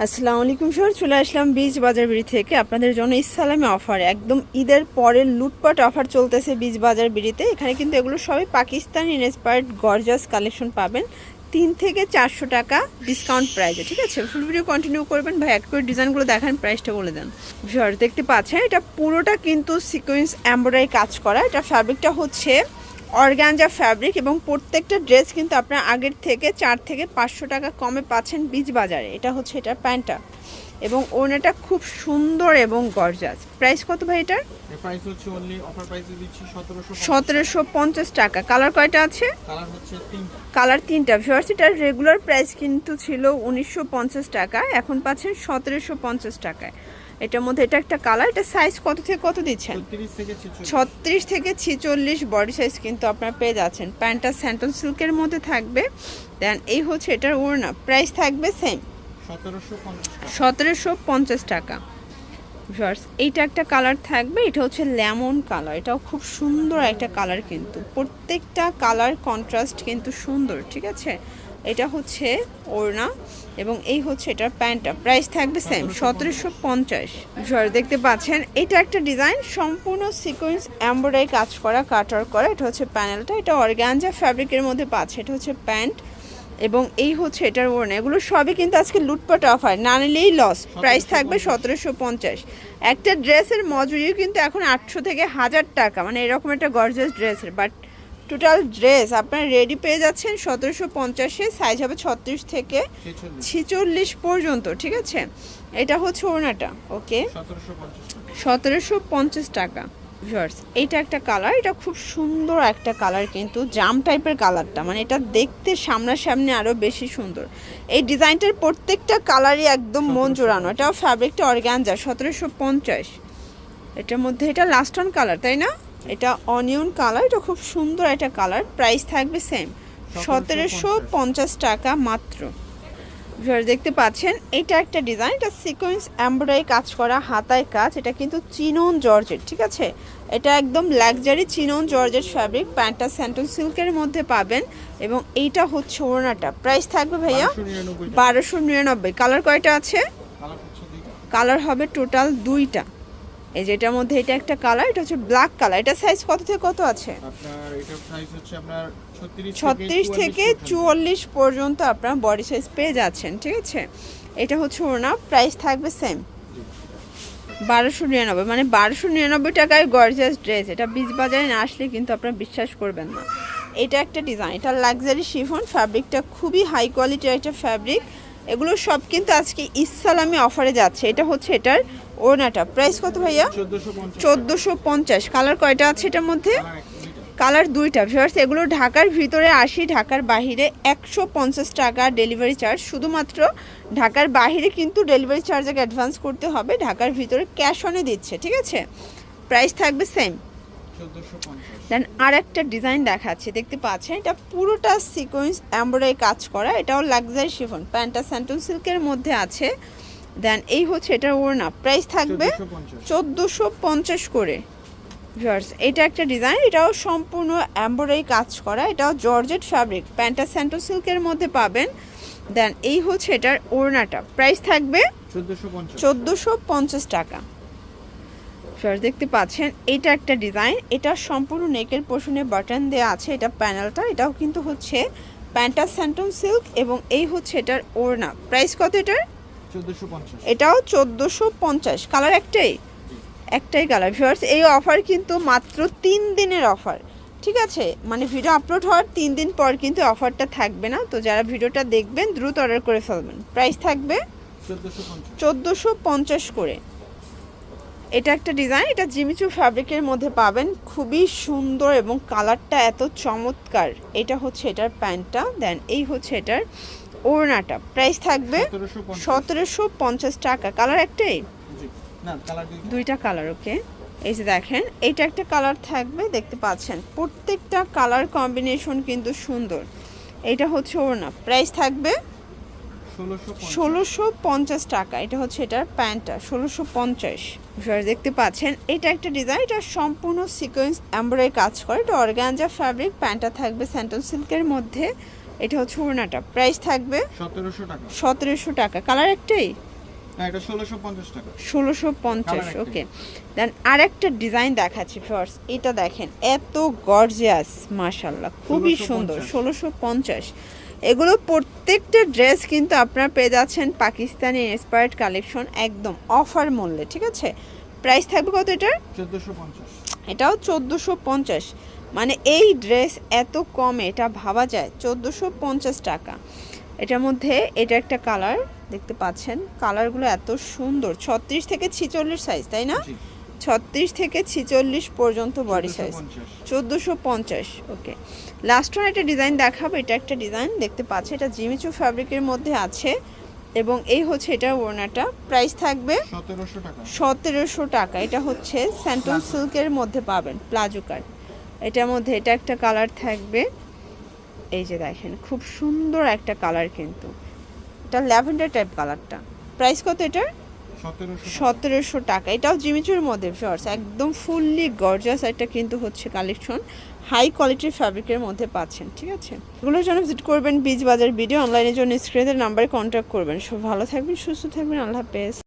আসসালামু আলাইকুম স্যার, চলে আসলাম বীজ বাজার বিড়ি থেকে আপনাদের জন্য ইসলামী অফার। একদম ঈদের পরের লুটপাট অফার চলতেছে বীজ বাজার বিড়িতে। এখানে কিন্তু এগুলো সবই পাকিস্তানি ইন্সপায়ার্ড গর্জাস কালেকশন পাবেন 3 থেকে 400 টাকা ডিসকাউন্ট প্রাইসে। ঠিক আছে, ফুল ভিডিও কন্টিনিউ করবেন। ভাই এক করে ডিজাইনগুলো দেখান, প্রাইসটা বলে দেন। স্যার দেখতে পাচ্ছেন এটা পুরোটা কিন্তু সিকোয়েন্স এমব্রয়ডারি কাজ করা। এটা ফ্যাব্রিকটা হচ্ছে অর্গানজা ফ্যাব্রিক এবং প্রত্যেকটা ড্রেস কিন্তু আপনার আগের থেকে 4 থেকে 500 টাকা কমে পাচ্ছেন বীজ বাজারে। এটা হচ্ছে এটার প্যান্টটা এবং ওড়নাটা খুব সুন্দর এবং গর্জাস। প্রাইস কত ভাই এটার? প্রাইস হচ্ছে অনলি অফার প্রাইসে দিচ্ছি 1750 টাকা। কালার কয়টা আছে? কালার হচ্ছে তিনটা। কালার তিনটা। ভিউয়ার্স এটার রেগুলার প্রাইস কিন্তু ছিল 1950 টাকা, এখন পাচ্ছেন 1750 টাকায়। এটার মধ্যে এটা একটা কালার। এটা সাইজ কত থেকে কত দিচ্ছেন? 36 থেকে 46 বডি সাইজ কিন্তু আপনারা পেয়ে যাচ্ছেন। প্যান্টটা স্যান্টন সিল্কের মধ্যে থাকবে। দেন এই হচ্ছে এটার ওড়না। প্রাইস থাকবে সেম 1750 টাকা। ভিউয়ার্স এইটা একটা কালার থাকবে, এটা হচ্ছে লেমন কালার। এটাও খুব সুন্দর একটা কালার, কিন্তু প্রত্যেকটা কালার কন্ট্রাস্ট কিন্তু সুন্দর। ঠিক আছে, এটা হচ্ছে ওড়না এবং এই হচ্ছে এটার প্যান্টটা। প্রাইস থাকবে সেম 1750। ভিউয়ার্স দেখতে পাচ্ছেন এটা একটা ডিজাইন, সম্পূর্ণ সিকোয়েন্স এমব্রয়ডারি কাজ করা, কাটার করা। এটা হচ্ছে প্যানেলটা, এটা অর্গানজা ফ্যাব্রিকের মধ্যে পাচ্ছে। এটা হচ্ছে প্যান্ট এবং এই হচ্ছে এটার ওড়না। এগুলো সবই কিন্তু আজকে লুটপাট অফার, না নিলেই লস। প্রাইস থাকবে 1750। একটা ড্রেসের মজুরিও কিন্তু এখন 800 থেকে 1000 টাকা, মানে এরকম একটা গর্জিয়াস ড্রেসের। বাট টোটাল ড্রেস আপনারা রেডি পেয়ে যাচ্ছেন 1750-এ। সাইজ হবে 36 থেকে 46 পর্যন্ত। ঠিক আছে, এটা হচ্ছে ওড়নাটা। ওকে, 1750 টাকা। ভিউয়ার্স এইটা একটা কালার, এটা খুব সুন্দর একটা কালার, কিন্তু জাম টাইপের কালারটা, মানে এটা দেখতে সামনাসামনি আরও বেশি সুন্দর। এই ডিজাইনটার প্রত্যেকটা কালারই একদম মন জোড়ানো। এটাও ফ্যাব্রিকটা অর্গানজা। 1750। এটার মধ্যে এটা লাস্ট অন কালার, তাই না? এটা অনিয়ন কালার, এটা খুব সুন্দর একটা কালার। প্রাইস থাকবে সেম 1750 টাকা মাত্র। ভিউয়ার্স দেখতে পাচ্ছেন এটা একটা ডিজাইন, এটা সিকোয়েন্স এমব্রয়ডারি কাজ করা, হাতায় কাজ। এটা কিন্তু চিনন জর্জেট। ঠিক আছে, এটা একদম লাক্সারি চিনন জর্জেট ফ্যাব্রিক। প্যান্টটা স্যান্টন সিল্কের মধ্যে পাবেন এবং এইটা হচ্ছে ওড়নাটা। প্রাইস থাকবে ভাইয়া 1299। কালার কয়টা আছে? কালার হবে টোটাল 2টা। এই যেটার মধ্যে এটা একটা কালার, এটা হচ্ছে ব্ল্যাক কালার। এটা সাইজ কত থেকে কত আছে? আপনার এটা সাইজ হচ্ছে আপনার 36 থেকে 44 পর্যন্ত আপনারা বডি সাইজ পেয়ে যাচ্ছেন। ঠিক আছে, এটা হচ্ছে ওড়না। প্রাইস থাকবে সেম 1299, মানে 1299 টাকায় গর্জিয়াস ড্রেস। এটা বীজ বাজারে না আসলে কিন্তু আপনারা বিশ্বাস করবেন না। এটা একটা ডিজাইন, এটা লাক্সারি শিফন ফ্যাব্রিকটা, খুবই হাই কোয়ালিটির একটা ফ্যাব্রিক। এগুলো সব কিন্তু আজকে ইসলামী অফারে যাচ্ছে। এটা হচ্ছে এটার ওড়নাটা। প্রাইস কত ভাইয়া? 1450। কালার কয়টা আছে এটার মধ্যে? কালার 2টা। ভিউয়ার্স এগুলো ঢাকার ভিতরে 80, ঢাকার বাহিরে 150 টাকা ডেলিভারি চার্জ। শুধুমাত্র ঢাকার বাহিরে কিন্তু ডেলিভারি চার্জ আগে অ্যাডভান্স করতে হবে, ঢাকার ভিতরে ক্যাশ অনে দিচ্ছে। ঠিক আছে, প্রাইস থাকবে সেম 1450। দেন আর একটা ডিজাইন দেখাচ্ছি, দেখতে পাচ্ছেন এটা পুরোটা সিকোয়েন্স এমব্রয়ডারি কাজ করা। এটাও লাক্সারি শিফন, প্যান্টটা স্যান্টন সিল্কের মধ্যে আছে। দেন এই হচ্ছে এটার ওড়না। প্রাইস থাকবে 1450 করে। ভিউয়ার্স এটা একটা ডিজাইন, এটাও সম্পূর্ণ এমব্রয়ডারি কাজ করা। এটাও জর্জেট ফ্যাব্রিক, প্যান্টটা স্যান্টন সিল্কের মধ্যে পাবেন। দেন এই হচ্ছে এটার ওড়নাটা। প্রাইস থাকবে 1450 টাকা। ভিউয়ার্স দেখতে পাচ্ছেন এটা একটা ডিজাইন, এটা সম্পূর্ণ নেকের পোর্শনে বাটন দেওয়া আছে। এটা প্যানেলটা, এটাও কিন্তু হচ্ছে প্যান্টটা স্যান্টন সিল্ক এবং এই হচ্ছে এটার ওড়না। প্রাইস কত এটার? 1450। এটাও 1450। কালার একটাই কালার। ভিউয়ার্স এই অফার কিন্তু মাত্র 3 দিনের অফার। ঠিক আছে, মানে ভিডিও আপলোড হওয়ার 3 দিন পর কিন্তু অফারটা থাকবে না। তো যারা ভিডিওটা দেখবেন দ্রুত অর্ডার করে ফেলবেন। প্রাইস থাকবে 1450 করে। এটা একটা ডিজাইন, এটা জিমিচু ফ্যাব্রিকের মধ্যে পাবেন, খুবই সুন্দর এবং কালারটা এত চমৎকার। এটা হচ্ছে এটার প্যান্টটা। দেন এই হচ্ছে এটার ওড়নাটা। প্রাইস থাকবে 1750 টাকা। কালার একটাই? দুইটা কালার। ওকে, এই যে দেখেন এইটা একটা কালার থাকবে, দেখতে পাচ্ছেন প্রত্যেকটা কালার কম্বিনেশন কিন্তু সুন্দর। এটা হচ্ছে ওড়না। প্রাইস থাকবে 1650 টাকা। এটা হচ্ছে এটার প্যান্টটা 1650। দেখতে পাচ্ছেন এটা একটা ডিজাইন, এটা সম্পূর্ণ সিকোয়েন্স এমব্রয়ডারি কাজ করে। এটা অর্গানজা ফ্যাব্রিক, প্যান্টটা থাকবে স্যান্টন সিল্কের মধ্যে। এটা হচ্ছে ওড়নাটা। প্রাইস থাকবে 1700 টাকা। 1700 টাকা। কালার একটাই? না এটা 1650 টাকা। 1650, Colour ওকে। দেন আরেকটা ডিজাইন দেখাচ্ছি ফার্স্ট, এটা দেখেন এত গর্জিয়াস মাশাআল্লাহ, খুবই সুন্দর। 1650, এগুলো প্রত্যেকটা ড্রেস কিন্তু আপনারা পেয়ে যাচ্ছেন পাকিস্তানি ইন্সপায়ার্ড কালেকশন, একদম অফার মূল্যে, ঠিক আছে। প্রাইস থাকবে কত এটার? 1450। এটাও 1450, মানে এই ড্রেস এত কমে এটা ভাবা যায়। 1450 টাকা। এটার মধ্যে এটা একটা কালার দেখতে পাচ্ছেন, কালারগুলো এত সুন্দর। 36 থেকে 46 সাইজ, তাই না? জি 36 থেকে 46 পর্যন্ত বডি সাইজ। 1450। 1450, ওকে। লাস্ট ওয়ান একটা ডিজাইন দেখাবো, এটা একটা ডিজাইন দেখতে পাচ্ছি, এটা জিমিচু ফ্যাব্রিকের মধ্যে আছে এবং এই হচ্ছে এটার ওড়নাটা। প্রাইস থাকবে 1700 টাকা। 1700 টাকা। এটা হচ্ছে স্যান্টন সিল্কের মধ্যে পাবেন, প্লাজো কাট। এটার মধ্যে এটা একটা কালার থাকবে, এই যে দেখেন খুব সুন্দর একটা কালার, কিন্তু এটা ল্যাভেন্ডার টাইপ কালারটা। প্রাইস কত এটার? 1700 টাকা। এটাও জিমিচুর মধ্যে শর্টস, একদম ফুললি গর্জাস একটা কিন্তু হচ্ছে কালেকশন, হাই কোয়ালিটির ফ্যাব্রিকের মধ্যে পাচ্ছেন, ঠিক আছে। এগুলোর জন্য ভিজিট করবেন বিচ বাজার ভিডিও, অনলাইনের জন্য স্ক্রিনের নাম্বারে কন্ট্যাক্ট করবেন। সব ভালো থাকবেন, সুস্থ থাকবেন, আল্লাহ হাফেজ।